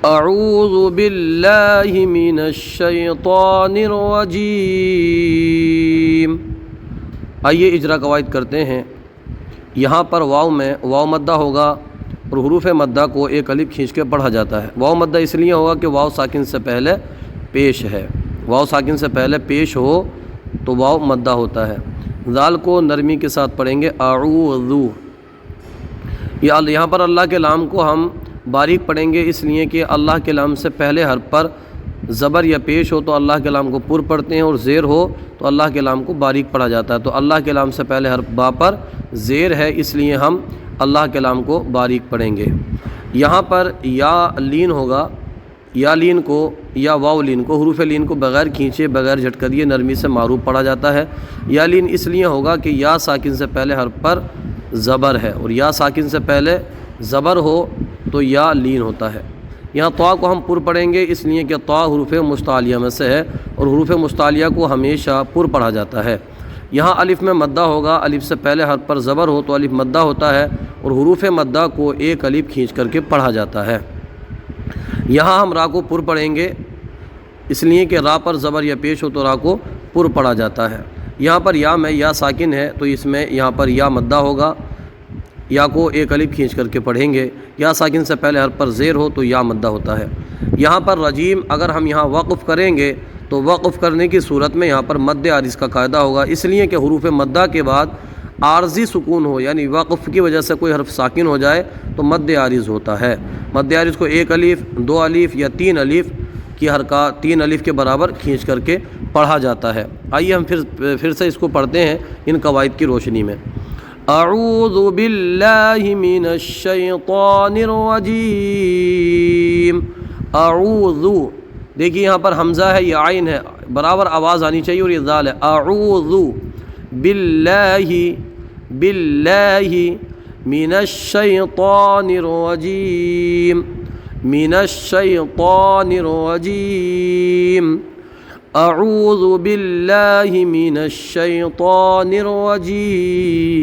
اعوذ باللہ من الشیطان الرجیم۔ آئیے اجرا قواعد کرتے ہیں۔ یہاں پر واو میں واو مدہ ہوگا اور حروف مدہ کو ایک الف کھینچ کے پڑھا جاتا ہے۔ واو مدہ اس لیے ہوگا کہ واو ساکن سے پہلے پیش ہے، واو ساکن سے پہلے پیش ہو تو واو مدہ ہوتا ہے۔ ذال کو نرمی کے ساتھ پڑھیں گے اعوذ۔ یہاں پر اللہ کے لام کو ہم باریک پڑھیں گے، اس لیے کہ اللہ کے لام سے پہلے حرف پر زبر یا پیش ہو تو اللہ کے لام کو پر پڑھتے ہیں، اور زیر ہو تو اللہ کے لام کو باریک پڑھا جاتا ہے۔ تو اللہ کے لام سے پہلے حرف با پر زیر ہے، اس لیے ہم اللہ کے لام کو باریک پڑھیں گے۔ یہاں پر یا لین ہوگا، یا لین کو یا واو لین کو، حروف لین کو بغیر کھینچے بغیر جھٹکا دیے نرمی سے معروف پڑھا جاتا ہے۔ یا لین اس لیے ہوگا کہ یا ساکن سے پہلے حرف پر زبر ہے، اور یا ساکن سے پہلے زبر ہو تو یا لین ہوتا ہے۔ یہاں طا کو ہم پر پڑھیں گے، اس لیے کہ طا حروف مستعلیہ میں سے ہے، اور حروف مستعلیہ کو ہمیشہ پر پڑھا جاتا ہے۔ یہاں الف میں مدہ ہوگا، الف سے پہلے حرف پر زبر ہو تو الف مدہ ہوتا ہے، اور حروف مدہ کو ایک الف کھینچ کر کے پڑھا جاتا ہے۔ یہاں ہم را کو پر پڑھیں گے، اس لیے کہ را پر زبر یا پیش ہو تو را کو پر پڑھا جاتا ہے۔ یہاں پر یا میں یا ساکن ہے تو اس میں یہاں پر یا مدہ ہوگا، یا کو ایک الف کھینچ کر کے پڑھیں گے۔ یا ساکن سے پہلے حرف پر زیر ہو تو یا مدہ ہوتا ہے۔ یہاں پر رجیم اگر ہم یہاں وقف کریں گے تو وقف کرنے کی صورت میں یہاں پر مد عارض کا قاعدہ ہوگا، اس لیے کہ حروف مدہ کے بعد عارضی سکون ہو، یعنی وقف کی وجہ سے کوئی حرف ساکن ہو جائے تو مد عارض ہوتا ہے۔ مد عارض کو ایک الف، دو الف یا تین الف کی حرکات، تین الف کے برابر کھینچ کر کے پڑھا جاتا ہے۔ آئیے ہم پھر سے اس کو پڑھتے ہیں ان قواعد کی روشنی میں۔ اعوذ باللہ من الشیطان الرجیم۔ اعوذ، دیکھیے یہاں پر حمزہ ہے، یہ عین ہے، برابر آواز آنی چاہیے، اور یہ ذال ہے۔ اعوذ باللہ من الشیطان الرجیم، من الشیطان الرجیم۔ اعوذ باللہ من الشیطان الرجیم۔